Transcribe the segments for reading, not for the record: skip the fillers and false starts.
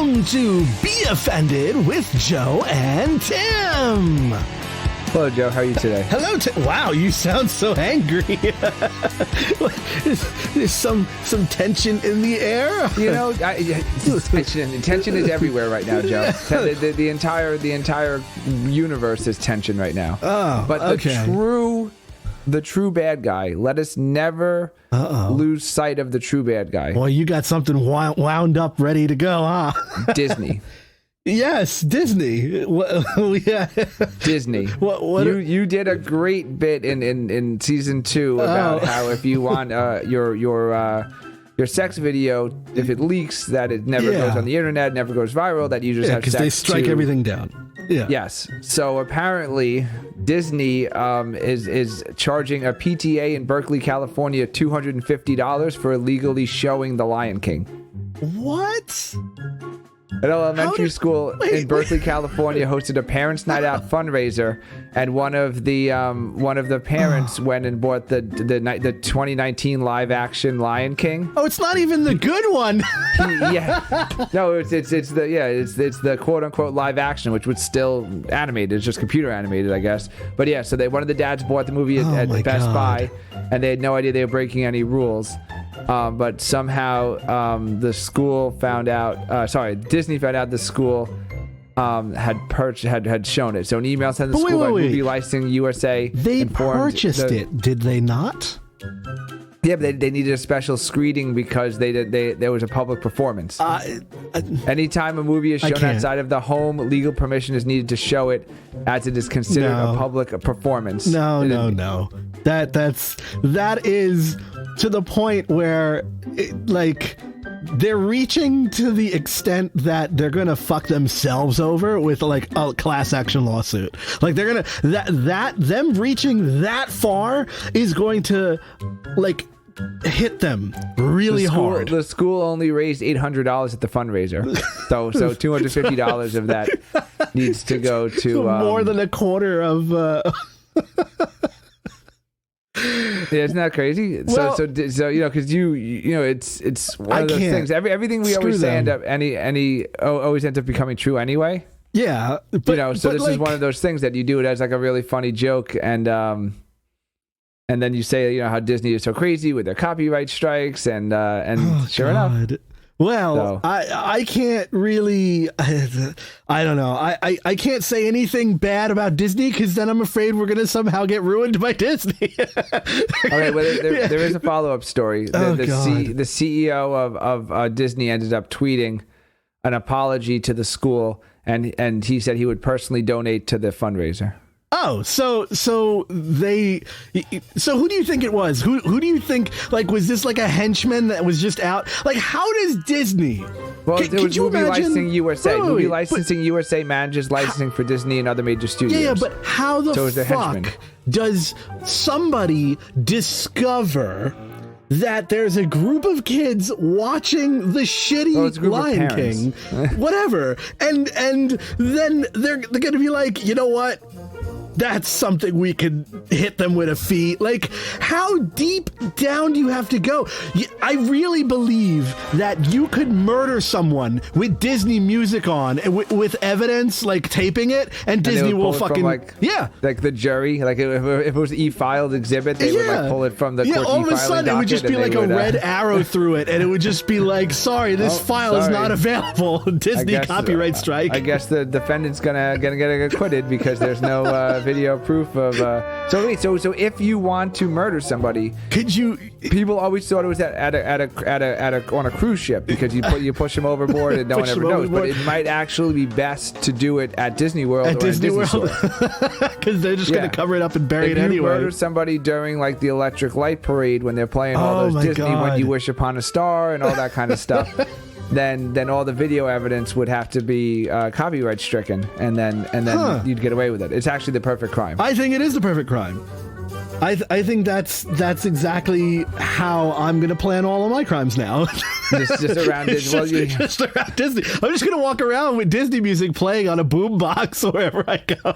Welcome to Be Offended with Joe and Tim. Hello, Joe. How are you today? Hello, Tim. Wow, you sound so angry. There's some tension in the air. You know, tension is everywhere right now, Joe. The entire universe is tension right now. Oh, but the true bad guy. Let us never lose sight of the true bad guy. Well, you got something wound up, ready to go, huh? Disney. Yes, Disney. Yeah. Disney. You did a great bit in season 2 about how if you want your sex video, if it leaks, that it never goes on the internet, never goes viral, that you just have sex. Because they strike everything down. Yeah. Yes. So apparently Disney is charging a PTA in Berkeley, California, $250 for illegally showing The Lion King. What? An elementary school in Berkeley, California, hosted a parents' night out fundraiser, and one of the parents went and bought the 2019 live action Lion King. Oh, it's not even the good one. No, it's the quote unquote live action, which was still animated. It's just computer animated, I guess. But yeah, so one of the dads bought the movie at Best Buy, and they had no idea they were breaking any rules. But somehow the school found out. Disney found out the school had shown it. So an email sent to the school by Movie Licensing USA. They purchased it, did they not? Yeah, but they needed a special screening because there was a public performance. Anytime a movie is shown outside of the home, legal permission is needed to show it, as it is considered a public performance. No. That is to the point where, they're reaching to the extent that they're gonna fuck themselves over with a class action lawsuit. Like they're gonna them reaching that far is going to hit them really hard. The school only raised $800 at the fundraiser, so $250 of that needs to go to more than a quarter of. Yeah, isn't that crazy? Well, so because it's one of those things. Everything we always say always ends up becoming true anyway. Yeah, but this is one of those things that you do it as a really funny joke, and then you say how Disney is so crazy with their copyright strikes, and sure enough. Well, I can't really, I don't know. I can't say anything bad about Disney because then I'm afraid we're going to somehow get ruined by Disney. All right, well, there is a follow-up story. The CEO of Disney ended up tweeting an apology to the school, and he said he would personally donate to the fundraiser. Oh, so who do you think it was? Who do you think, was this a henchman that was just out? How does Disney? Well, it was Movie Licensing USA. Movie Licensing USA manages licensing for Disney and other major studios. Yeah, but how the fuck does somebody discover that there's a group of kids watching the shitty Lion King, whatever, and then they're gonna be like, you know what? That's something we could hit them with a fee. How deep down do you have to go? I really believe that you could murder someone with Disney music on, with evidence, taping it, and Disney will fucking... the jury, if it was e-filed exhibit, they would pull it from the court e-filing all of a sudden it would just be a red arrow through it, and it would just be sorry, this file is not available. Disney copyright strike. I guess the defendant's gonna get acquitted because there's no... video proof of so if you want to murder somebody, people always thought it was at a on a cruise ship because you push them overboard and no one ever knows, but it might actually be best to do it at Disney World or Disney World because they're just going to cover it up and bury it anyway. If you murder somebody during the Electric Light Parade when they're playing all those Disney When You Wish Upon a Star and all that kind of stuff, then all the video evidence would have to be copyright stricken, and then you'd get away with it. It's actually the perfect crime. I think it is the perfect crime. I think that's exactly how I'm going to plan all of my crimes now. just around Disney. Just around Disney. I'm just going to walk around with Disney music playing on a boombox wherever I go.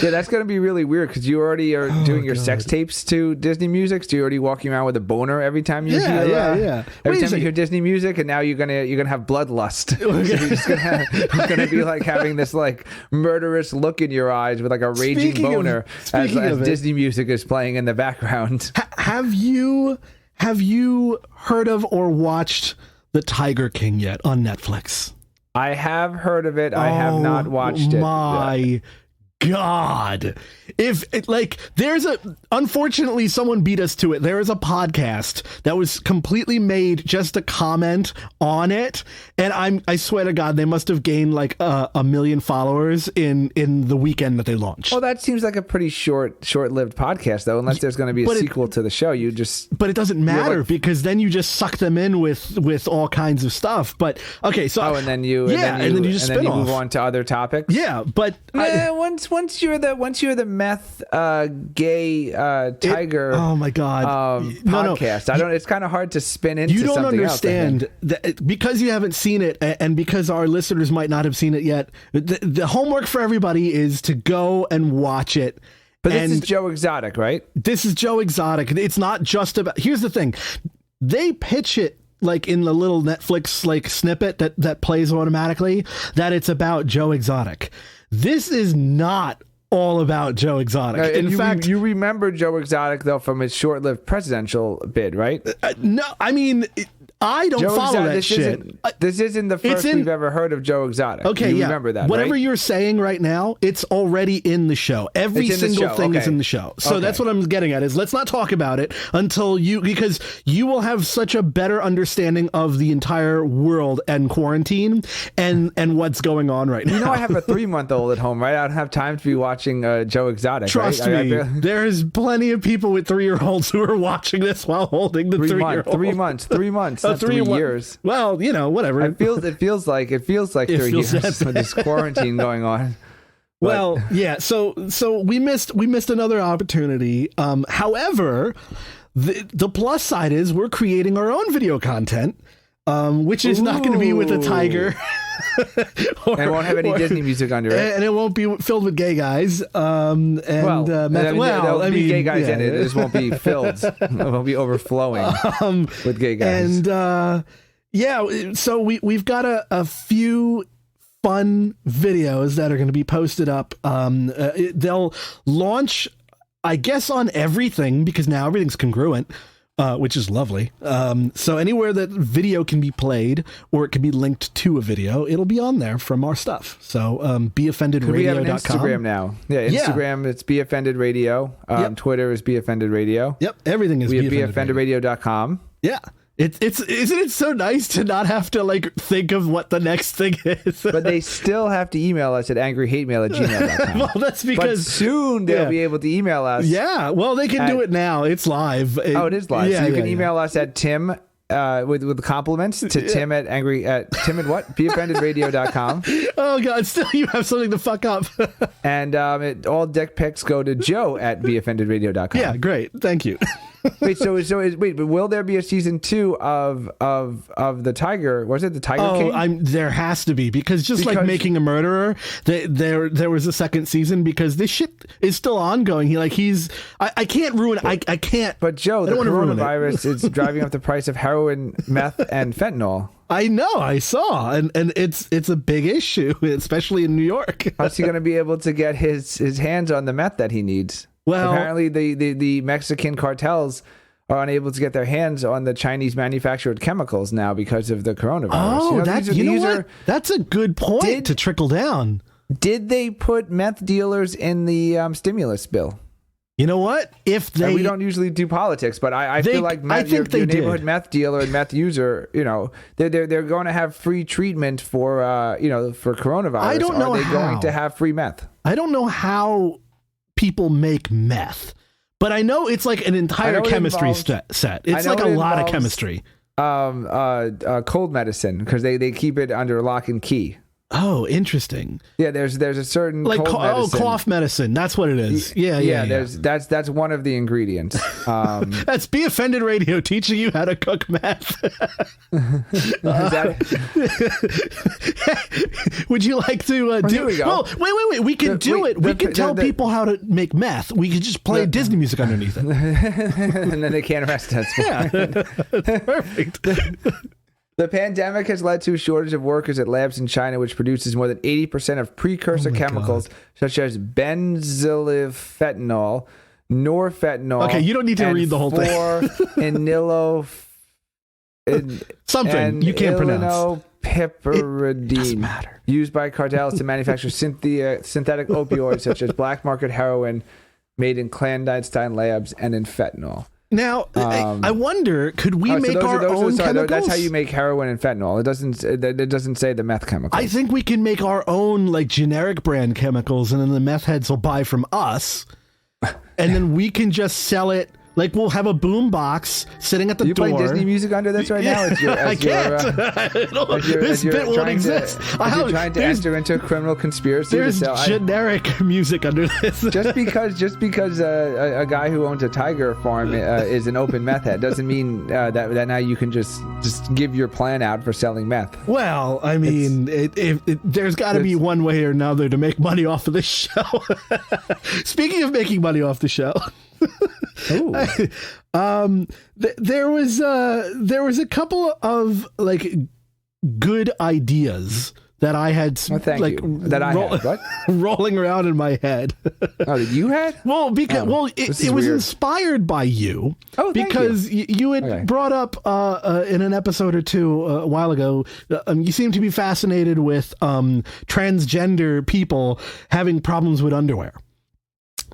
Yeah, that's going to be really weird because you already are doing your sex tapes to Disney music. So you're already walking around with a boner every time you hear every time you hear Disney music, and now you're gonna have bloodlust. So you're just gonna be like having this like murderous look in your eyes with like a raging boner as Disney music is playing in the background. Have you heard of or watched The Tiger King yet on Netflix? I have heard of it. I have not watched it. My God. If it, like, unfortunately someone beat us to it. There is a podcast that was completely made just to comment on it, and I swear to God they must have gained like a million followers in the weekend that they launched. Well, that seems like a pretty short-lived podcast though, unless there's going to be a sequel to the show. But it doesn't matter because then you just suck them in with all kinds of stuff. But okay, so and then you move on to other topics. Yeah, but once you're the meth gay tiger. Oh my God! Podcast. No. It's kind of hard to spin into. You don't something understand that because you haven't seen it, and because our listeners might not have seen it yet. The homework for everybody is to go and watch it. But this is Joe Exotic, right? This is Joe Exotic. It's not just about. Here's the thing: they pitch it like in the little Netflix like snippet that plays automatically that it's about Joe Exotic. This is not all about Joe Exotic. In fact, you remember Joe Exotic though from his short-lived presidential bid, right? No, I mean, I don't follow that shit. This isn't the first we've ever heard of Joe Exotic. Okay, you remember that, whatever right? you're saying right now, it's already in the show. Every single thing is in the show. So that's what I'm getting at is let's not talk about it because you will have such a better understanding of the entire world and quarantine and what's going on right now. You know, I have a 3-month-old at home, right? I don't have time to be watching Joe Exotic. Trust me, there's plenty of people with 3-year-olds who are watching this while holding the 3-year-old. 3 months. 3 years. Well, whatever. It feels like 3 years with this quarantine going on. But. Well, yeah. So we missed another opportunity. However, the plus side is we're creating our own video content, which is not going to be with a tiger. And it won't have any Disney music under it, and it won't be filled with gay guys. There'll be gay guys in it. It just won't be filled. It won't be overflowing with gay guys. And so we've got a few fun videos that are going to be posted up. They'll launch, I guess, on everything because now everything's congruent. Which is lovely. So anywhere that video can be played or it can be linked to a video, it'll be on there from our stuff. So beoffendedradio.com. We have an Instagram now. Yeah, Instagram, it's Be Offended Radio. Twitter is Be Offended Radio. Yep, everything is beoffendedradio.com. Yeah. Isn't it so nice to not have to like think of what the next thing is? But they still have to email us at angryhatemail@gmail.com. Well, that's because soon they'll be able to email us. Yeah, well, they can do it now. It's live. It is live. So you can email us at Tim with compliments to Tim at beoffendedradio.com. Oh God, still you have something to fuck up. And all dick pics go to Joe at beoffendedradio.com. Yeah, great. Thank you. But will there be a season 2 of the Tiger? Was it the Tiger King? There has to be because like Making a Murderer, there was a second season because this shit is still ongoing. I can't ruin it. I can't. But Joe, the coronavirus is driving up the price of heroin, meth, and fentanyl. I know, I saw, and it's a big issue, especially in New York. How's he going to be able to get his hands on the meth that he needs? Well, apparently the Mexican cartels are unable to get their hands on the Chinese manufactured chemicals now because of the coronavirus. Oh, that's a good point to trickle down. Did they put meth dealers in the stimulus bill? You know what? And we don't usually do politics, but I feel like your neighborhood meth dealer and meth user, they're going to have free treatment for coronavirus. I don't know Are they how. going to have free meth? I don't know how people make meth, but I know it's like an entire chemistry set. It's like a lot of chemistry. Cold medicine because they keep it under lock and key. Oh, interesting. Yeah, there's a certain like cold medicine. Cough medicine. That's what it is. Yeah. That's one of the ingredients. That's Be Offended Radio teaching you how to cook meth. Would you like to do? Here we go. Well, wait. We can do it. We can tell people how to make meth. We could just play Disney music underneath it, and then they can't arrest us. Yeah, that's perfect. The pandemic has led to a shortage of workers at labs in China, which produces more than 80% of precursor chemicals such as benzylfentanyl, norfentanyl. Okay, you don't need to read the whole thing. Something you can't pronounce. Piperidine. Doesn't matter. Used by cartels to manufacture synthetic opioids such as black market heroin made in clandestine labs and in fentanyl. Now, I wonder, could we make our own chemicals? That's how you make heroin and fentanyl. It doesn't say the meth chemicals. I think we can make our own like generic brand chemicals, and then the meth heads will buy from us, and then we can just sell it. Like we'll have a boom box sitting at the door. You playing Disney music under this right now? I can't. This bit won't exist. You're trying to enter into a criminal conspiracy. There's generic music under this. just because a guy who owns a tiger farm is an open meth head doesn't mean that now you can just give your plan out for selling meth. Well, I mean, there's got to be one way or another to make money off of this show. Speaking of making money off the show. There was a couple of like good ideas that I had rolling around in my head. Oh, that you had? Well, because it was inspired by you. Oh, because you had brought up in an episode or two a while ago. You seem to be fascinated with transgender people having problems with underwear.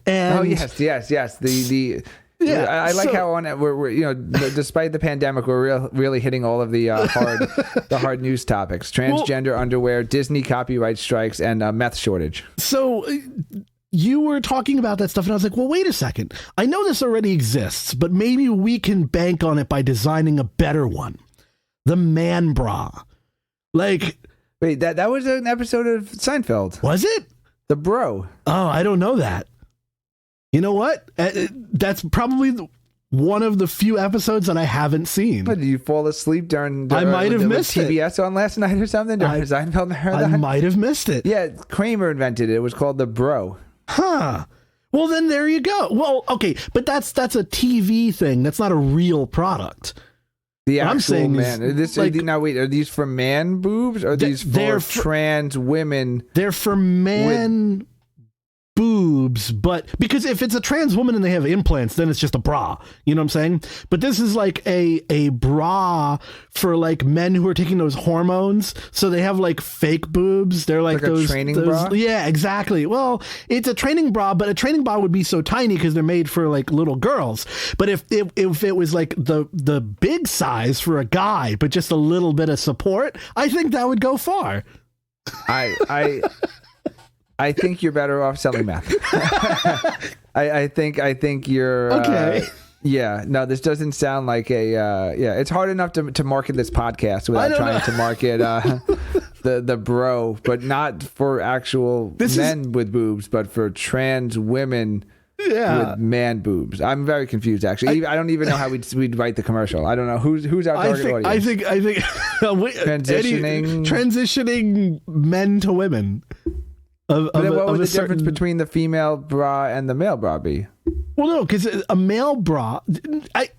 And yes. I like how on it we're despite the pandemic we're really hitting all of the hard news topics: transgender underwear, Disney copyright strikes, and meth shortage. So you were talking about that stuff, and I was like, well, wait a second. I know this already exists, but maybe we can bank on it by designing a better one: the man bra. Like, wait, that was an episode of Seinfeld. Was it? The bro. Oh, I don't know that. You know what? That's probably one of the few episodes that I haven't seen. But did you fall asleep during I might have missed TBS on last night or something? During Seinfeld marathon? I might have missed it. Yeah, Kramer invented it. It was called the bro. Huh. Well, then there you go. Well, okay, but that's a TV thing. That's not a real product. The actual I'm saying man. Now wait, are these for man boobs or are these for trans women? They're for man boobs, but because if it's a trans woman and they have implants, then it's just a bra. You know what I'm saying? But this is like a bra for like men who are taking those hormones, so they have like fake boobs. They're like those training bra. Yeah, exactly. Well, it's a training bra, but a training bra would be so tiny because they're made for like little girls. But if it was like the big size for a guy, but just a little bit of support, I think that would go far. I think you're better off selling meth. I think you're okay. No, this doesn't sound like it's hard enough to market this podcast without trying to market the bro, but not for actual men with boobs, but for trans women with man boobs. I'm very confused actually. I don't even know how we'd write the commercial. I don't know who's our target audience. I think transitioning men to women. What would the difference between the female bra and the male bra be? Well, no, because a male bra,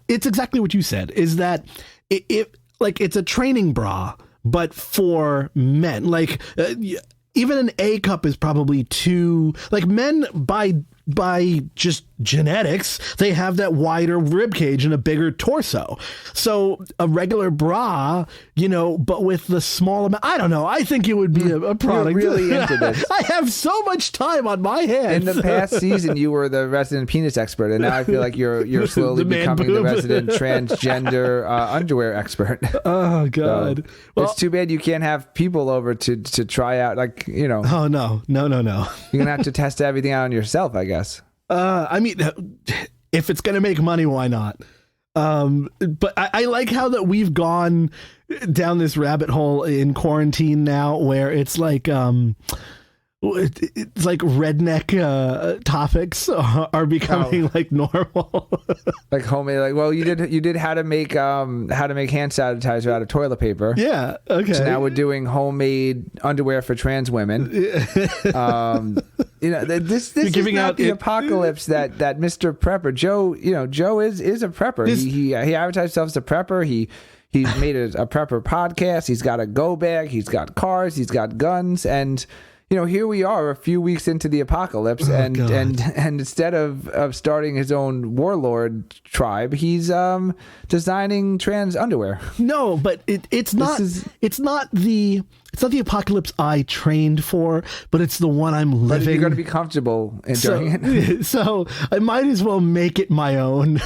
it's exactly what you said, is that it's a training bra, but for men. Like, even an A cup is probably too, like men by just genetics, they have that wider rib cage and a bigger torso. So a regular bra, but with the small amount, I don't know. I think it would be a product. You're really into this. I have so much time on my hands. In the past season, you were the resident penis expert, and now I feel like you're slowly becoming the resident transgender underwear expert. Oh God! So, well, it's too bad you can't have people over to try out, Oh no! You're gonna have to test everything out on yourself, I guess. I mean, if it's going to make money, why not? But I like how that we've gone down this rabbit hole in quarantine now, where it's like redneck topics are becoming like normal. Like homemade, like, well, you did how to make hand sanitizer out of toilet paper. Yeah. Okay. So now we're doing homemade underwear for trans women. This is not the apocalypse that Mr. Prepper Joe. Joe is a prepper. He advertised himself as a prepper. He's made a prepper podcast. He's got a go bag. He's got cars. He's got guns. And here we are a few weeks into the apocalypse, and instead of starting his own warlord tribe, he's designing trans underwear. No, but it's not the apocalypse I trained for, but it's the one I'm living. But you're going to be comfortable enjoying it. So I might as well make it my own.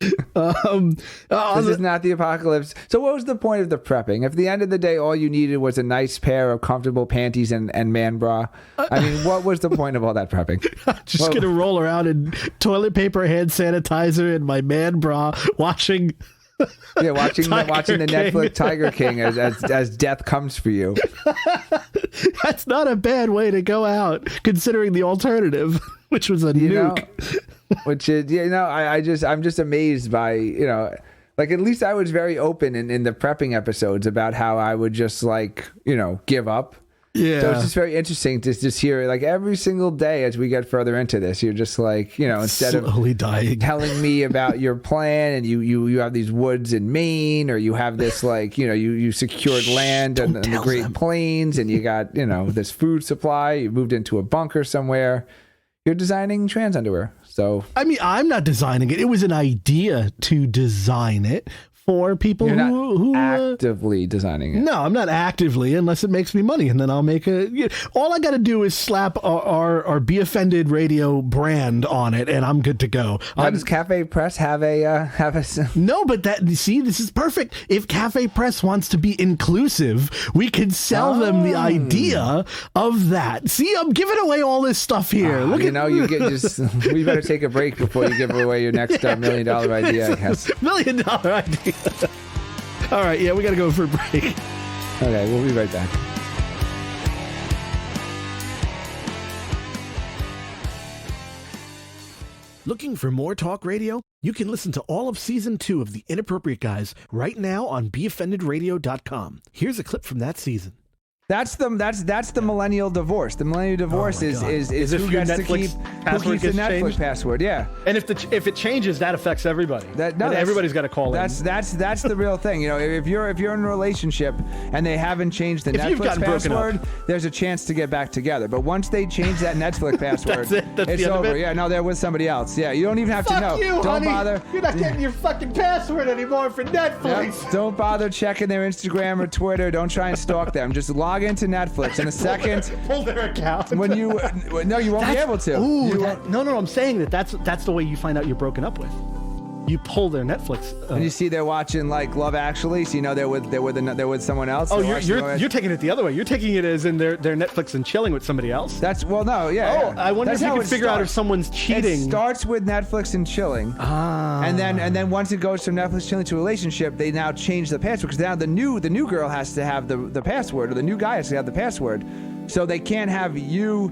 This is not the apocalypse. So what was the point of the prepping? If at the end of the day all you needed was a nice pair of comfortable panties and man bra, I mean, what was the point of all that prepping? I'm just gonna roll around in toilet paper, hand sanitizer, and my man bra, watching the Netflix Tiger King as death comes for you. That's not a bad way to go out, considering the alternative, which was a nuke. Which is, I'm just amazed by, like, at least I was very open in the prepping episodes about how I would just give up. Yeah. So it's just very interesting to just hear, like, every single day as we get further into this, you're just like, instead slowly of dying, telling me about your plan and you have these woods in Maine, or you have this, like, you secured land in the Great Plains, and you got, this food supply, you moved into a bunker somewhere. You're designing trans underwear. So I mean, I'm not designing it. It was an idea to design it for people who actively designing it. No, I'm not actively, unless it makes me money, and then I'll make all I got to do is slap our Be Offended Radio brand on it, and I'm good to go. Does Cafe Press have a No, but this is perfect. If Cafe Press wants to be inclusive, we could sell them the idea of that. See, I'm giving away all this stuff here. We better take a break before you give away your next $1 million idea, I guess. $1 million idea. All right, yeah, we got to go for a break. Okay, we'll be right back. Looking for more talk radio? You can listen to all of Season 2 of The Inappropriate Guys right now on BeOffendedRadio.com. Here's a clip from that season. That's the millennial divorce. The millennial divorce is who gets to keep the Netflix password. Yeah, and if it changes, that affects everybody. Everybody's got to call in. That's the real thing. If you're in a relationship and they haven't changed the Netflix password, there's a chance to get back together. But once they change that Netflix password, it's over. Yeah, no, they're with somebody else. Yeah, you don't even have to know. You, don't honey. Bother. You're not getting your fucking password anymore for Netflix. Yep. Don't bother checking their Instagram or Twitter. Don't try and stalk them. Just log into Netflix in a second. Pull their account. You won't be able to. No, I'm saying that's the way you find out you're broken up with. You pull their Netflix. And you see they're watching like Love Actually, so they're with someone else. Oh, you're taking it the other way. You're taking it as in they're Netflix and chilling with somebody else. I wonder if you can figure out if someone's cheating. It starts with Netflix and chilling, and then once it goes from Netflix chilling to a relationship, they now change the password, because now the new girl has to have the password, or the new guy has to have the password, so they can't have your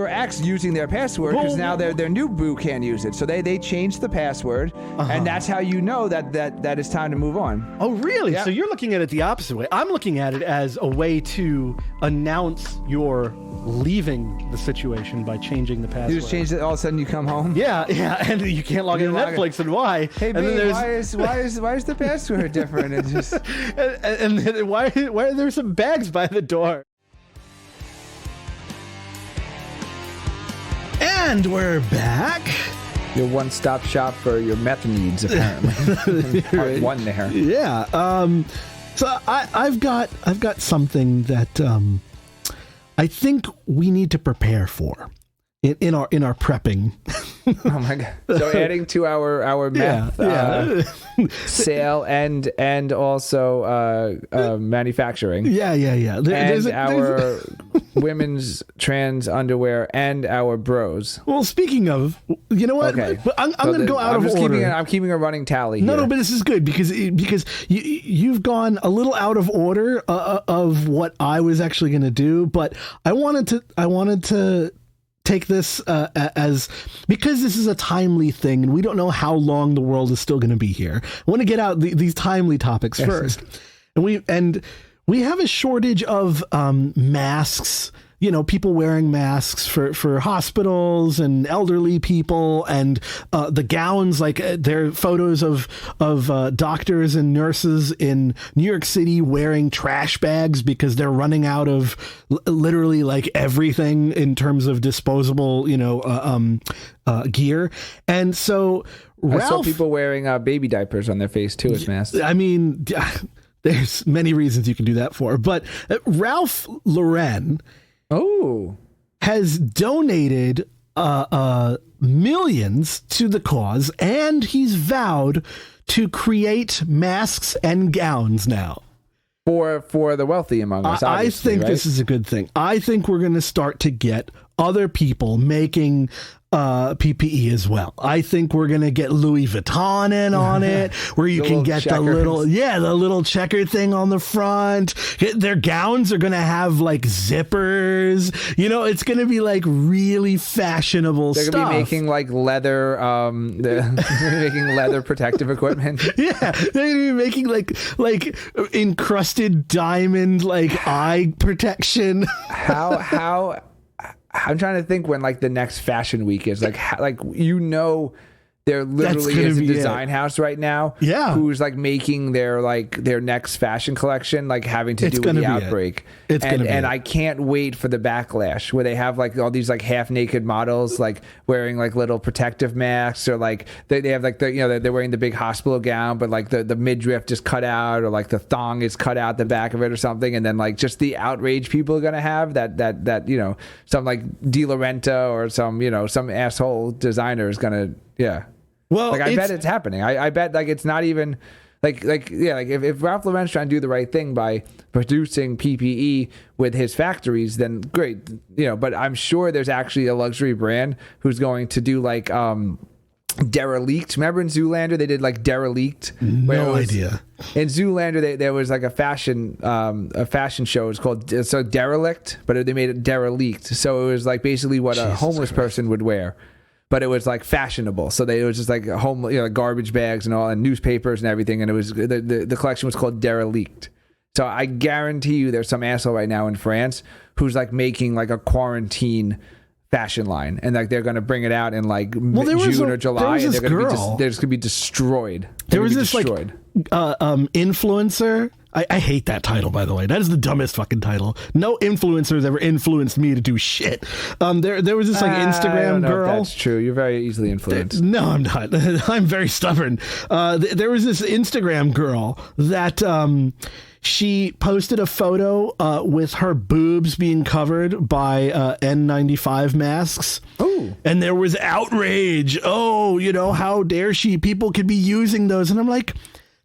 ex using their password, because now their new boo can't use it. So they changed the password, and that's how you know that it's time to move on. Oh, really? Yep. So you're looking at it the opposite way. I'm looking at it as a way to announce you're leaving the situation by changing the password. You just change it, all of a sudden you come home? Yeah, and you can't log into Netflix, and why? Hey, babe, why is the password different? It's just and then why are there some bags by the door? And we're back. Your one-stop shop for your meth needs, apparently. Part one there. Yeah. So I've got something that I think we need to prepare for in our prepping. Oh my god! So adding to our meth sale and also manufacturing. Yeah. There's our women's trans underwear and our bros. Well, speaking of, you know what? Okay. I'm going to go out of order. I'm keeping a running tally. No, here. but this is good because you've gone a little out of order of what I was actually going to do, but I wanted to take this as, because this is a timely thing and we don't know how long the world is still going to be here. I want to get out these timely topics first. And we have a shortage of masks, you know, people wearing masks for hospitals and elderly people, and the gowns, like there are photos of doctors and nurses in New York City wearing trash bags because they're running out of literally like everything in terms of disposable, you know, gear. And so Ralph, I saw people wearing baby diapers on their face too as masks. I mean, there's many reasons you can do that for, but Ralph Lauren has donated millions to the cause, and he's vowed to create masks and gowns now for the wealthy among us. I think right? This is a good thing. I think we're going to start to get other people making PPE as well. I think we're going to get Louis Vuitton in on it, where you can get the little checker thing on the front. Their gowns are going to have like zippers. You know, it's going to be like really fashionable stuff. They're going to be making like leather, they're making leather protective equipment. Yeah, they're going to be making like encrusted diamond like eye protection. How I'm trying to think when like the next fashion week is, like you know, there literally is a design house right now, who's like making their next fashion collection, like having to do with the outbreak. And I can't wait for the backlash where they have like all these like half naked models like wearing like little protective masks, or like they have like they're wearing the big hospital gown, but like the midriff just cut out, or like the thong is cut out the back of it or something, and then like just the outrage people are gonna have that you know, some like De Laurenta or some asshole designer is gonna Well, like I bet it's happening. I bet like it's not even like if Ralph Lauren's trying to do the right thing by producing PPE with his factories, then great, you know. But I'm sure there's actually a luxury brand who's going to do like Derelict. Remember in Zoolander they did like Derelict? No idea. In Zoolander there was like a fashion show. It's called Derelict, but they made it Derelict. So it was like basically what a homeless person would wear, but it was like fashionable. So it was just like garbage bags and all, and newspapers and everything. And it was the collection was called Derelict. So I guarantee you there's some asshole right now in France who's like making like a quarantine fashion line, and like they're going to bring it out in like June or July, and they're just going to be destroyed. There was this like influencer. I hate that title, by the way. That is the dumbest fucking title. No influencer has ever influenced me to do shit. There was this like Instagram girl. If that's true. You're very easily influenced. No, I'm not. I'm very stubborn. There was this Instagram girl that she posted a photo with her boobs being covered by N95 masks. Oh. And there was outrage. Oh, you know, how dare she? People could be using those. And I'm like,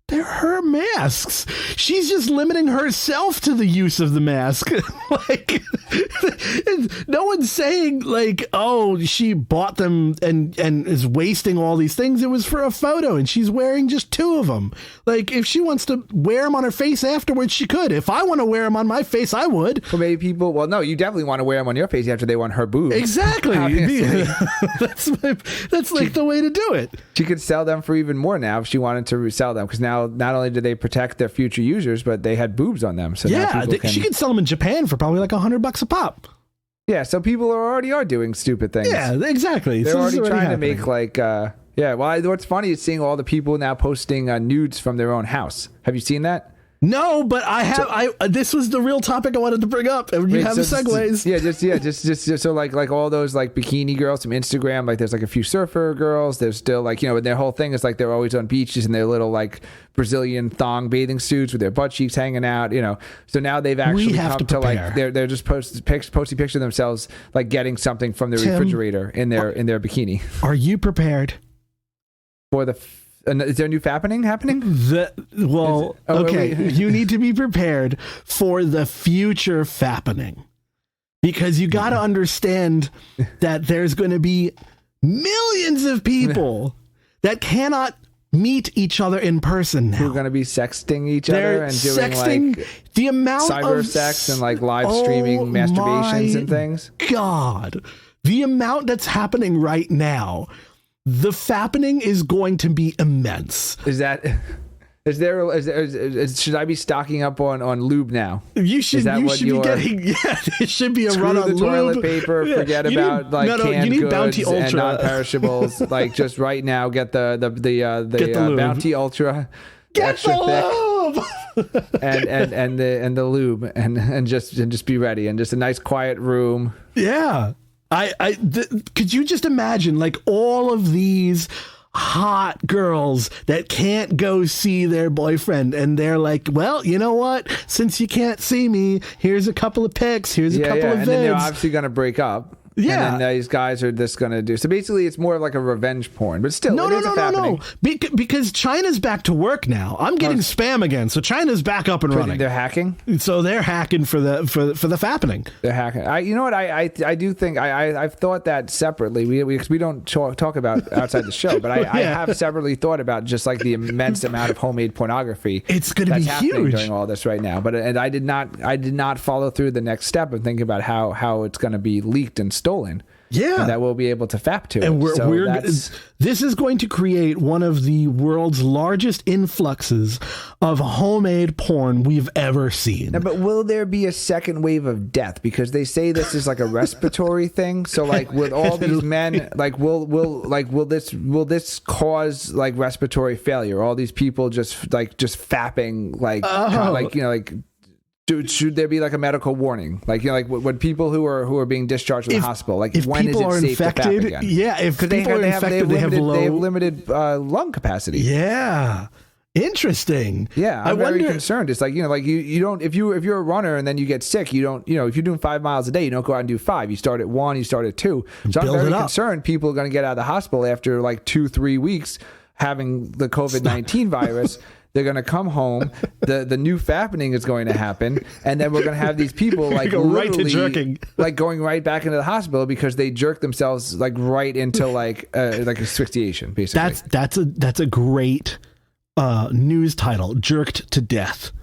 they're her masks. She's just limiting herself to the use of the mask. Like, no one's saying like, oh, she bought them and is wasting all these things. It was for a photo, and she's wearing just 2 of them. Like, if she wants to wear them on her face afterwards, she could. If I want to wear them on my face, I would. Well, maybe people. Well, no, you definitely want to wear them on your face after they want her boobs. Exactly. That's like the way to do it. She could sell them for even more now if she wanted to resell them, because now not only do they protect their future users, but they had boobs on them. So yeah, she could sell them in Japan for probably like $100 a pop. Yeah, so people already are doing stupid things. Yeah, exactly. They're already trying to make like well, what's funny is seeing all the people now posting nudes from their own house. Have you seen that? No, but I have. This was the real topic I wanted to bring up. And you have the segues. Just so like all those like bikini girls from Instagram. Like there's like a few surfer girls. There's still like, you know, their whole thing is like they're always on beaches in their little like Brazilian thong bathing suits with their butt cheeks hanging out. You know, so now they've actually come to like they're just posting pictures of themselves like getting something from the refrigerator in their bikini. Are you prepared for the? Is there a new happening? You need to be prepared for the future fappening, because you got to understand that there's going to be millions of people that cannot meet each other in person now. Who are going to be sexting each other and doing like the amount cyber of sex and like live streaming masturbations and things. God, the amount that's happening right now. The fappening is going to be immense. Should I be stocking up on lube now? You should. You should be getting. Yeah, it should be a run on the lube. Toilet paper. Yeah. Forget about canned you need goods Bounty Ultra and non-perishables. Like just right now, get the Bounty Ultra. Get the lube. and the lube and just be ready and just a nice quiet room. Yeah. Could you just imagine like all of these hot girls that can't go see their boyfriend and they're like, well, you know what? Since you can't see me, here's a couple of pics. Here's a couple of vids. And then they're obviously going to break up. Yeah. And then these guys are just going to do. So basically, it's more like a revenge porn, but still, no. Because China's back to work now. I'm getting spam again, so China's back up and running. They're hacking. So they're hacking for the fappening. They're hacking. You know what? I do think I've thought that separately. We don't talk about outside the show, but I have separately thought about just like the immense amount of homemade pornography. It's going to be huge during all this right now. But I did not follow through the next step of thinking about how it's going to be leaked and stolen. Yeah. And that we'll be able to fap to and it. This is going to create one of the world's largest influxes of homemade porn we've ever seen. Now, but will there be a second wave of death? Because they say this is like a respiratory thing. So like with all these men, like will this cause like respiratory failure? All these people just fapping should there be like a medical warning, like when people who are being discharged from the hospital, like when is it safe to fap again? Yeah, if people are infected, they have limited lung capacity. Yeah, interesting. Yeah, I'm very concerned. It's like you don't if you're a runner and then you get sick, you don't if you're doing 5 miles a day, you don't go out and do 5. You start at 1, you start at 2. So I'm very concerned people are going to get out of the hospital after like 2-3 weeks having the COVID-19 virus. They're going to come home. The new fappening is going to happen, and then we're going to have these people like go right to jerking, like going right back into the hospital because they jerked themselves like right into like asphyxiation. Basically, that's a great news title: "Jerked to Death."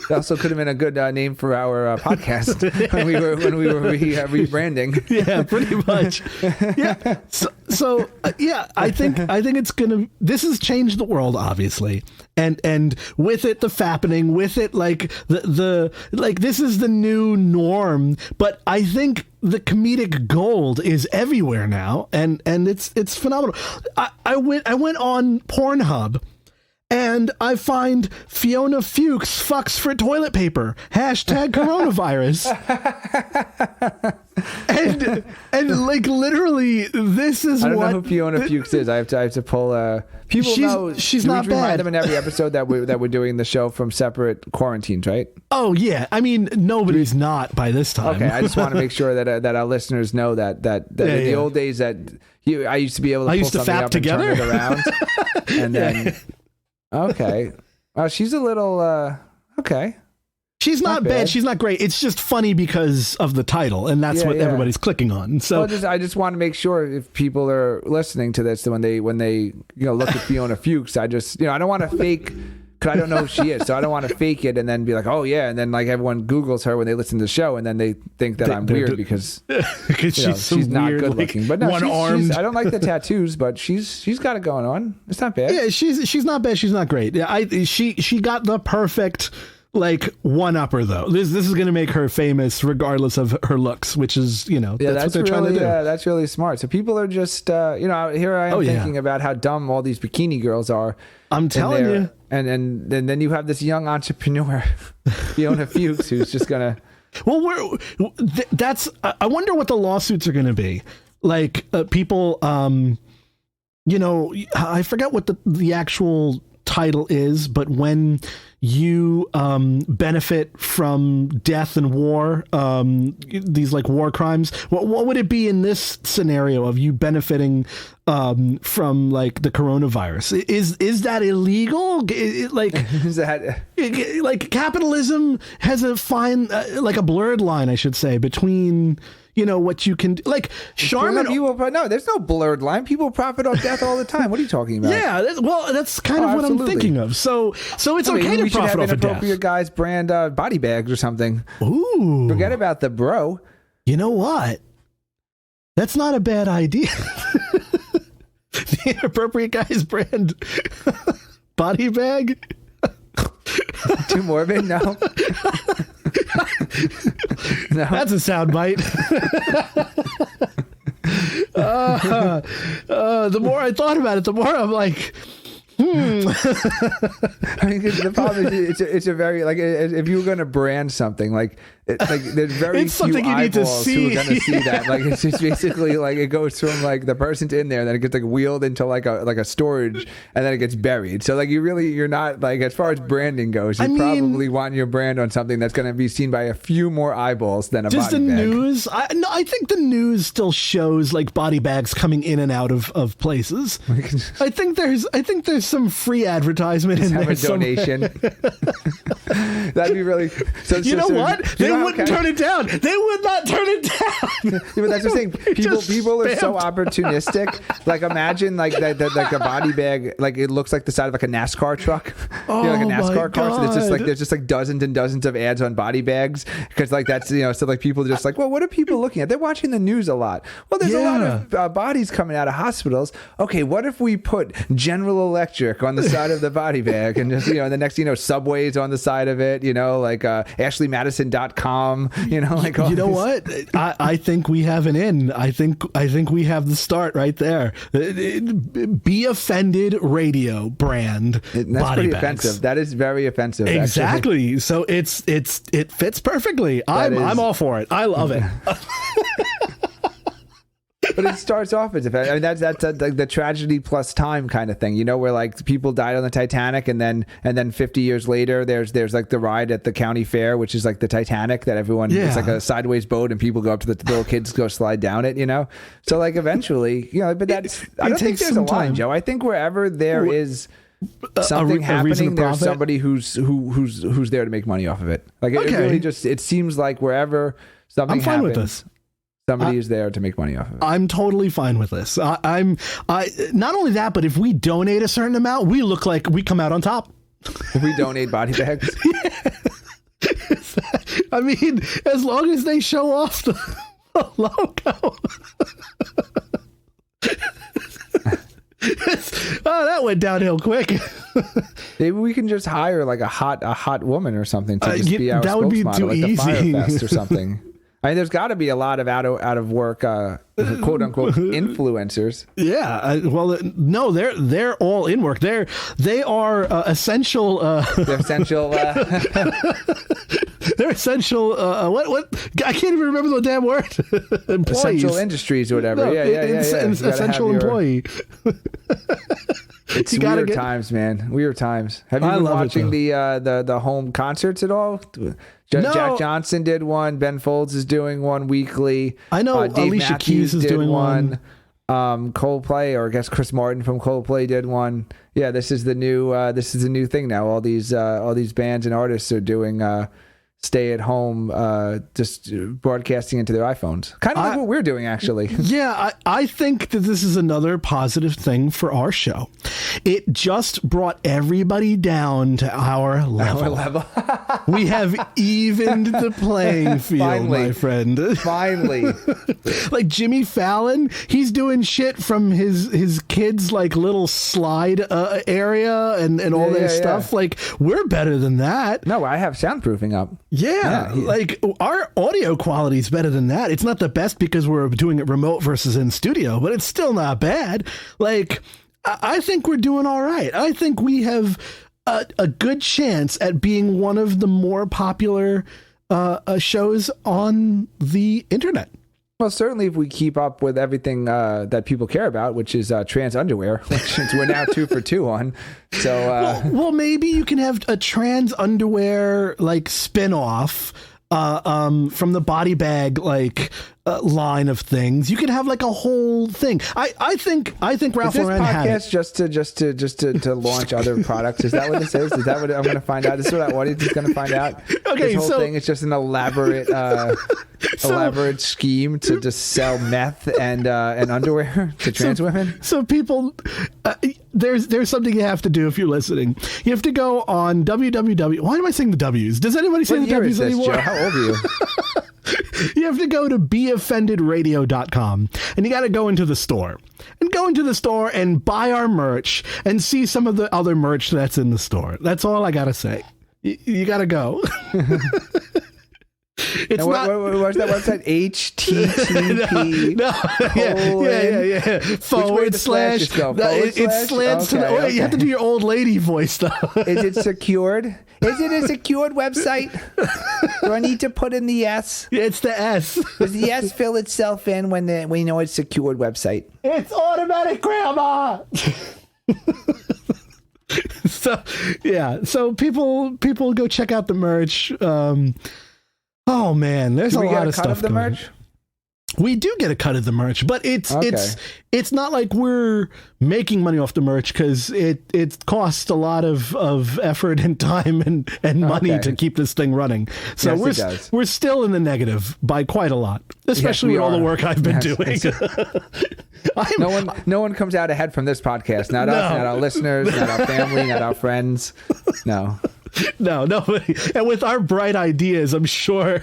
That also could have been a good name for our podcast when we were rebranding. Yeah, pretty much. Yeah. So I think it's gonna. This has changed the world, obviously, and with it the fappening, with it like the this is the new norm. But I think the comedic gold is everywhere now, and it's phenomenal. I went on Pornhub. And I find Fiona Fuchs fucks for toilet paper. #coronavirus. and like literally, this is I don't know who Fiona Fuchs is. I have to pull. People know she's not bad. Remind them in every episode that we're doing the show from separate quarantines, right? Oh yeah, I mean nobody's not by this time. Okay, I just want to make sure that our listeners know that in the old days that I used to be able to pull something up together and turn it around, and then. Okay. She's a little, okay. She's not bad. She's not great. It's just funny because of the title, and that's what everybody's clicking on. So I just want to make sure if people are listening to this, that when they look at Fiona Fuchs, I just I don't want to fake. Because I don't know who she is, so I don't want to fake it and then be like, oh yeah, and then like everyone Googles her when they listen to the show, and then they think that I'm weird because she's not good looking. But no, I don't like the tattoos, but she's got it going on. It's not bad. Yeah, she's not bad. She's not great. Yeah, she got the perfect like one upper though. This is going to make her famous regardless of her looks, which is, that's what they're really, trying to do. That's really smart. So people are just, here I am thinking about how dumb all these bikini girls are. I'm telling you. And then you have this young entrepreneur, Fiona Fuchs, who's just gonna. Well, I wonder what the lawsuits are going to be. Like people, I forget what the actual title is, but when you benefit from death and war, these like war crimes, what would it be in this scenario of you benefiting from like the coronavirus? Is that illegal? Is that like capitalism has a fine like a blurred line, I should say, between what you can like Charmin. No, there's no blurred line. People profit off death all the time. What are you talking about? Yeah, that's kind of what I'm thinking of. So it's okay to profit off of death. Inappropriate guys brand body bags or something. Ooh, forget about the bro. You know what? That's not a bad idea. The inappropriate guys brand body bag. Too morbid? No. No. That's a soundbite. The more I thought about it, the more I'm like, I mean, 'cause the problem is it's a very, like, if you were going to brand something, like there's very it's few something you need to eyeballs see. who are going to see that. Like, it's just basically like it goes from like the person's in there, then it gets like wheeled into like a storage, and then it gets buried. So like you're not like, as far as branding goes, you probably want your brand on something that's going to be seen by a few more eyeballs than a just body the bag. news. I think the news still shows like body bags coming in and out of places. I think there's some free advertisement in there. Have a donation. That'd be really. So what? They wouldn't turn it down. They would not turn it down. Yeah, but that's the thing. People are so opportunistic. Like, imagine like that like a body bag, like it looks like the side of like a NASCAR truck. Like a NASCAR car. So there's just like dozens and dozens of ads on body bags, because like that's so like people are just like, well, what are people looking at? They're watching the news a lot. Well, there's a lot of bodies coming out of hospitals. Okay, what if we put General Electric on the side of the body bag, and just the next Subway's on the side of it, like AshleyMadison.com, like all what? I think we have an in. I think we have the start right there. Be Offended radio brand. That's body pretty bags. offensive. That is very offensive. Exactly. Actually. So it fits perfectly. I'm all for it. I love it. But it starts off as offensive. I mean, that's like the tragedy plus time kind of thing, where like people died on the Titanic, and then 50 years later, there's like the ride at the county fair, which is like the Titanic that everyone, it's like a sideways boat, and people go up to the little kids go slide down it, So like eventually, but that's, I don't think there's a line, Joe. I think wherever there is something happening, there's somebody who's there to make money off of it. Like it really just, it seems like wherever something happens. I'm fine with this. Somebody is there to make money off of it. I'm totally fine with this. I not only that, but if we donate a certain amount, we look like we come out on top. If we donate body bags. I mean, as long as they show off the logo. That went downhill quick. Maybe we can just hire like a hot woman or something to just be our that would be spokesmodel, too like easy. the Firefest or something. I mean, there's got to be a lot of out of work, quote unquote, influencers. Yeah, well, no, they're all in work. They are essential. They're essential. They're essential. What? I can't even remember the damn word. Employees. Essential industries or whatever. Yeah. Essential employee. It's weird times, man. Weird times. Have you been watching the home concerts at all? Jack Johnson did one. Ben Folds is doing one weekly. I know Dave Alicia Matthews Keys is doing one. Coldplay, or I guess Chris Martin from Coldplay did one. Yeah, this is the new thing now. All these bands and artists are doing stay at home, just broadcasting into their iPhones. Kind of like what we're doing, actually. Yeah, I think that this is another positive thing for our show. It just brought everybody down to our level. We have evened the playing field, Finally. my friend. Finally. Like Jimmy Fallon, he's doing shit from his kids' like little slide area and all that stuff. Like, we're better than that. No, I have soundproofing up. Yeah, like our audio quality is better than that. It's not the best because we're doing it remote versus in studio, but it's still not bad. Like, I think we're doing all right. I think we have a good chance at being one of the more popular shows on the internet. Well, certainly if we keep up with everything that people care about, which is trans underwear, which we're now 2 for 2 on. So, well, maybe you can have a trans underwear like spin-off from the body bag like line of things. You could have like a whole thing. I think Ralph Lauren had it. Just to launch other products. Is that what this is? Is that what I'm going to find out? This is what our audience is going to find out. Okay, this whole thing is just an elaborate elaborate scheme to just sell meth and underwear to trans women. So people, there's something you have to do if you're listening. You have to go on www. Why am I saying the W's? Does anybody say the W's anymore? Joe? How old are you? You have to go to beoffendedradio.com and you got to go into the store and buy our merch and see some of the other merch that's in the store. That's all I got to say. You got to go. It's not. What's that website? HTTP. Yeah. Forward slash. It slants to the. Oh, you have to do your old lady voice though. Is it secured? Is it a secured website? Do I need to put in the S? It's the S. Does the S fill itself in when you know it's a secured website? It's automatic, Grandma. So people go check out the merch. Oh man, there's a lot of stuff. The merch? We do get a cut of the merch, but it's not like we're making money off the merch because it costs a lot of effort and time and money to keep this thing running. So we're still in the negative by quite a lot, especially with all the work I've been doing. No one comes out ahead from this podcast. Not us, not our listeners, not our family, not our friends. No. No. And with our bright ideas, I'm sure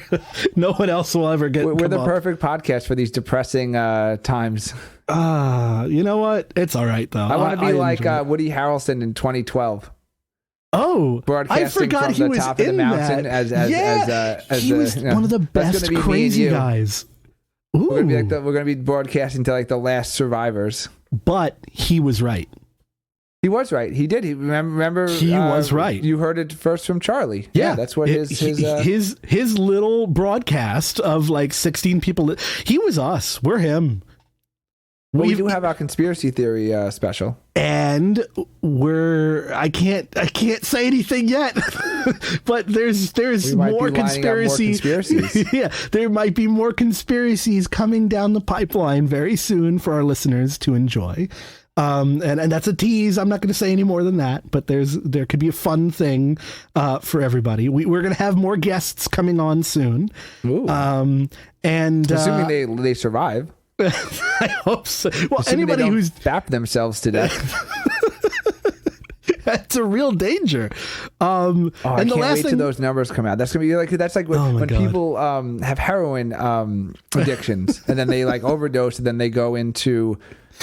no one else will ever get. We're the perfect podcast for these depressing times. You know what? It's all right though. I want to be like Woody Harrelson in 2012. Oh, broadcasting I forgot from he the was top of the mountain as he was one of the best crazy guys. Ooh. We're gonna be broadcasting to like the last survivors. But he was right. He was right. He did. He remember. He was right. You heard it first from Charlie. Yeah, that's what his little broadcast of like 16 people. He was us. We're him. Well, we do have our conspiracy theory special, and I can't say anything yet. But there's more conspiracies. Yeah, there might be more conspiracies coming down the pipeline very soon for our listeners to enjoy. And that's a tease. I'm not going to say any more than that, but there could be a fun thing for everybody. We're going to have more guests coming on soon. Ooh. And assuming they survive. I hope so. Well, assuming anybody who's bap themselves to death. That's a real danger. And I can't wait till those numbers come out. That's gonna be like when people have heroin addictions and then they like overdose and then they go into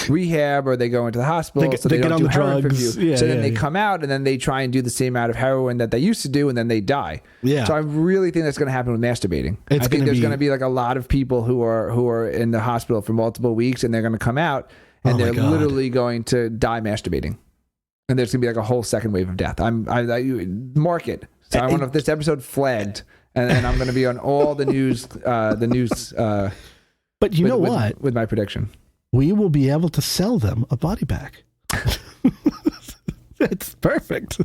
rehab or they go into the hospital, so they don't do heroin for you. So then they come out and then they try and do the same amount of heroin that they used to do and then they die. Yeah. So I really think that's going to happen with masturbating. I think there's going to be like a lot of people who are in the hospital for multiple weeks and they're going to come out and they're literally going to die masturbating. And there's going to be like a whole second wave of death. I mark it. So I want if this episode flagged and then I'm going to be on all the news. But you know what? With my prediction. We will be able to sell them a body bag. That's perfect.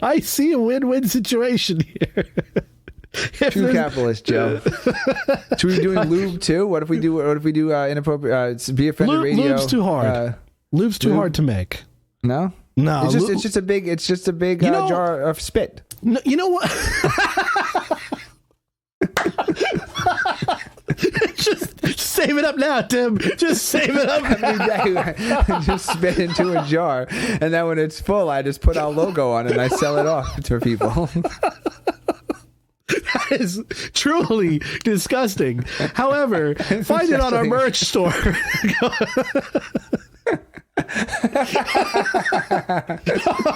I see a win-win situation here. True capitalist, Joe. Should we be doing lube too? What if we do inappropriate? Be offended radio. Lube's too hard. Lube's too hard to make. No. It's just a big jar of spit. No, you know what? save it up now, Tim. Just save it up every day. Just spit into a jar, and then when it's full, I just put our logo on it and I sell it off to people. That is truly disgusting. However, find it on our merch store.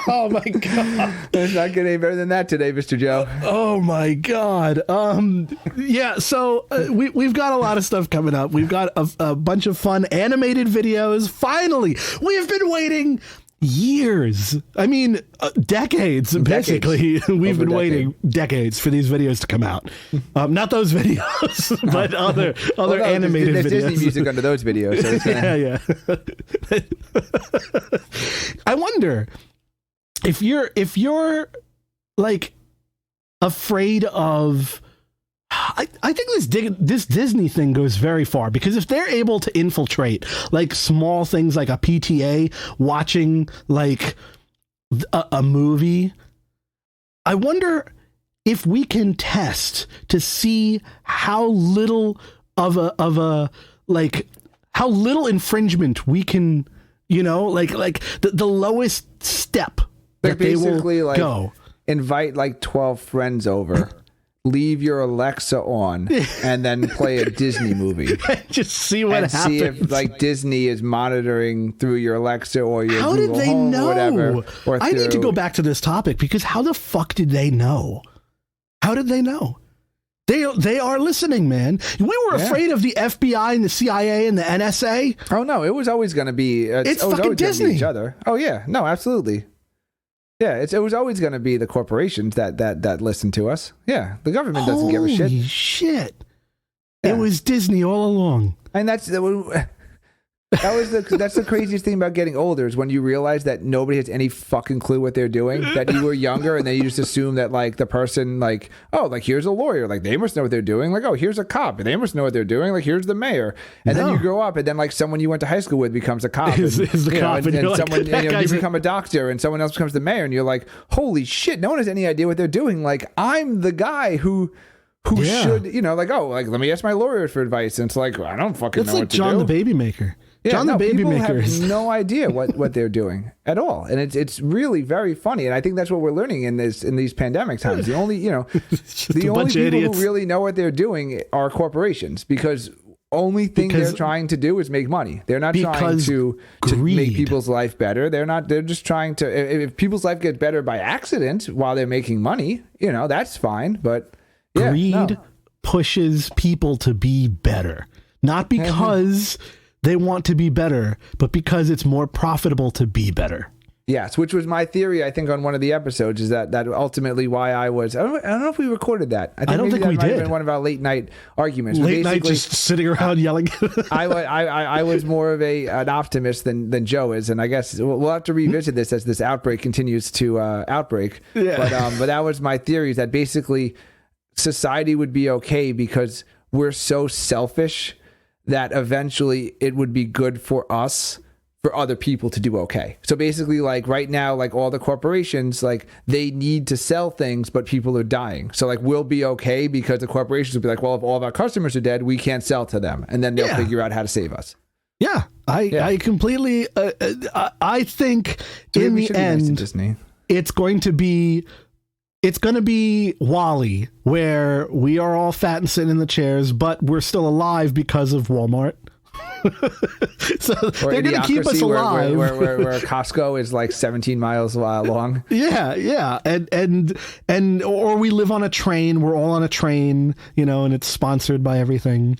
Oh my God. It's not getting any better than that today, Mr. Joe. Oh my God. Yeah, so we've got a lot of stuff coming up. We've got a bunch of fun animated videos. Finally, we've been waiting years. I mean, decades, basically. We've been waiting decades for these videos to come out. Not those videos, but other animated videos. There's Disney music under those videos. So it's yeah. I wonder if you're like afraid of. I think this Disney thing goes very far, because if they're able to infiltrate like small things like a PTA watching like a movie, I wonder if we can test to see how little of a like how little infringement we can, like the lowest step that they will go. Invite like 12 friends over. Leave your Alexa on and then play a Disney movie. Just see what happens. See if like Disney is monitoring through your Alexa or your How Google did they Home know? Or whatever. I need to go back to this topic, because how the fuck did they know? How did they know? They are listening, man. We were afraid of the FBI and the CIA and the NSA. Oh no, it was always going to be. It's fucking Disney. Each other. Oh yeah, no, absolutely. Yeah, it was always going to be the corporations that listen to us. Yeah, the government doesn't give a shit. Holy shit! Yeah. It was Disney all along. And that's the craziest thing about getting older, is when you realize that nobody has any fucking clue what they're doing. That you were younger and then you just assume that like the person like, oh, like here's a lawyer, like they must know what they're doing. Like, oh, here's a cop, they must know what they're doing. Like here's the mayor. And then you grow up and then like someone you went to high school with becomes a cop. Is the cop, and someone like, you become a doctor and someone else becomes the mayor, and you're like, holy shit, no one has any idea what they're doing. Like I'm the guy who should, like, oh, like let me ask my lawyer for advice. And it's like, I don't fucking know what to do. It's like John the Baby Maker. Yeah, John the Baby Maker have no idea what they're doing at all, and it's really very funny. And I think that's what we're learning in these pandemic times. The only the only people who really know what they're doing are corporations, because only thing they're trying to do is make money. They're not trying to make people's life better. They're just trying to. If people's life gets better by accident while they're making money, that's fine. But greed pushes people to be better, not because they want to be better, but because it's more profitable to be better. Yes, which was my theory, I think, on one of the episodes, is that ultimately why I was... I don't know if we recorded that. I don't think we did. Might have been one of our late night arguments. Late night just sitting around yelling. I was more of an optimist than Joe is, and I guess we'll have to revisit this as this outbreak continues to outbreak. Yeah. But that was my theory, is that basically society would be okay because we're so selfish that eventually it would be good for us for other people to do okay. So basically, like right now, like all the corporations, like they need to sell things, but people are dying. So like we'll be okay because the corporations will be like, well, if all of our customers are dead, we can't sell to them, and then they'll figure out how to save us. Yeah, I completely. I think in the end, Disney. It's going to be WALL-E, where we are all fat and sitting in the chairs, but we're still alive because of Walmart. So they're going to keep us alive. Where Costco is like 17 miles long. Yeah, and or we live on a train. We're all on a train, and it's sponsored by everything.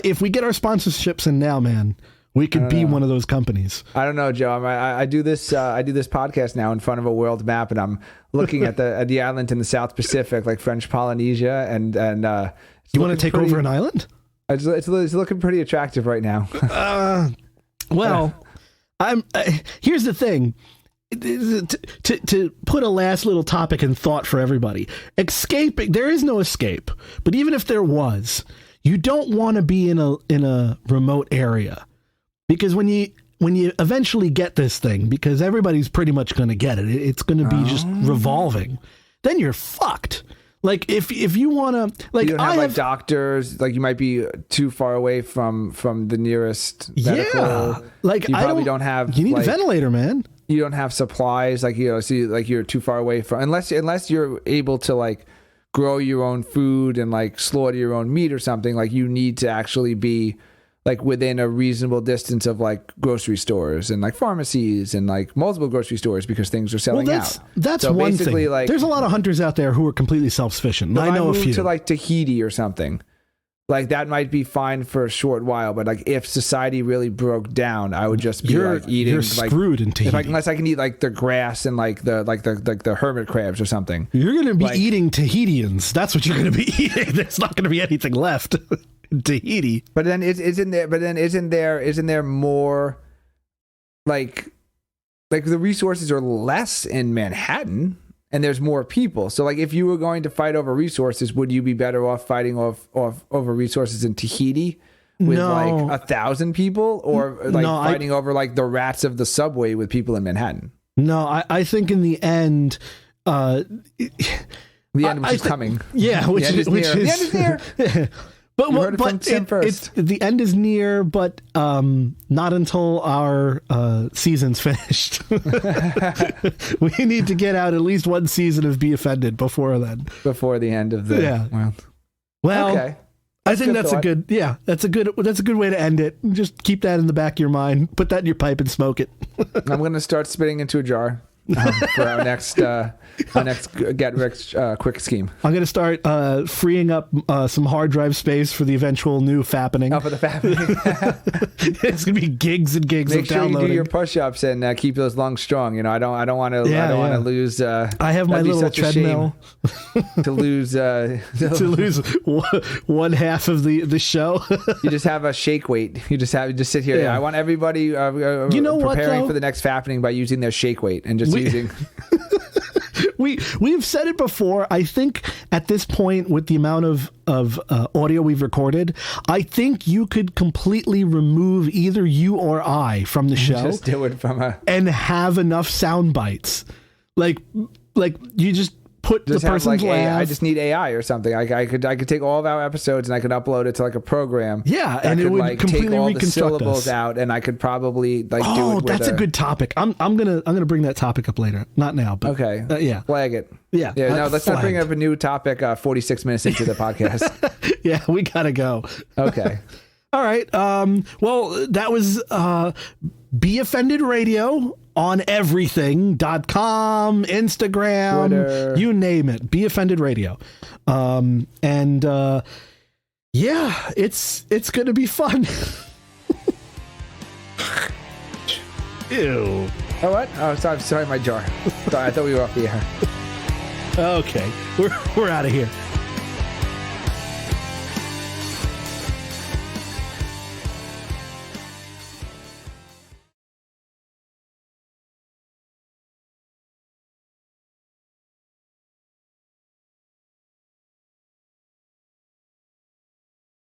If we get our sponsorships in now, man, we could be one of those companies. I don't know, Joe. I do this podcast now in front of a world map, and I'm looking at the island in the South Pacific, like French Polynesia, and you want to take over an island? It's looking pretty attractive right now. Well, here's the thing. To put a last little topic and thought for everybody. Escaping, there is no escape. But even if there was, you don't want to be in a remote area, because when you eventually get this thing, because everybody's pretty much going to get it, it's going to be just revolving. Then you're fucked. Like if you want to, like, you don't have like doctors, like you might be too far away from the nearest medical. Yeah, like you probably don't have. You need like, a ventilator, man. You don't have supplies, like see, like you're too far away from unless you're able to like grow your own food and like slaughter your own meat or something. Like you need to actually be like within a reasonable distance of like grocery stores and like pharmacies and like multiple grocery stores because things are selling out. That's so one thing. Like, there's a lot of hunters out there who are completely self-sufficient. I know a few. To like Tahiti or something, like that might be fine for a short while. But like if society really broke down, I would just be like eating. You're screwed in Tahiti. Unless I can eat like the grass and like the hermit crabs or something. You're going to be eating Tahitians. That's what you're going to be eating. There's not going to be anything left. Tahiti. But then isn't there more like the resources are less in Manhattan and there's more people. So like if you were going to fight over resources, would you be better off fighting over resources in Tahiti with like 1,000 people or like fighting over like the rats of the subway with people in Manhattan? No, I think in the end the end which is coming. Yeah, the end is near. The end is near, but not until our season's finished. We need to get out at least one season of Be Offended before then. Before the end of the world. Well, okay. I think that's a good way to end it. Just keep that in the back of your mind. Put that in your pipe and smoke it. I'm going to start spitting into a jar. For our next get rich quick scheme. I'm going to start freeing up some hard drive space for the eventual new fappening. Oh, for the fappening. It's going to be gigs and gigs of downloading. Make sure you do your push-ups and keep those lungs strong. You know, I don't want to want to lose. I have my little treadmill to lose one half of the show. You just have a shake weight. You just sit here. Yeah. I want everybody preparing for the next fappening by using their shake weight and just using. We've said it before. I think at this point, with the amount of audio we've recorded, I think you could completely remove either you or I from the show. Just do it from and have enough sound bites. Like you just put the person's laugh. I just need AI or something. I could take all of our episodes and I could upload it to like a program. Yeah, and it would like completely take all reconstruct the syllables out, and I could probably like do it. Oh, that's a good topic. I'm gonna bring that topic up later. Not now, but okay. Yeah, flag it. Yeah. No, let's not bring up a new topic. 46 minutes into the podcast. Yeah, we gotta go. Okay. All right. Well, that was Be Offended Radio on everything.com, Instagram, Twitter. You name it. Be Offended Radio. Yeah, it's going to be fun. Ew. Oh, what? Oh, sorry, my jar. Sorry, I thought we were off the air. Okay. We're out of here.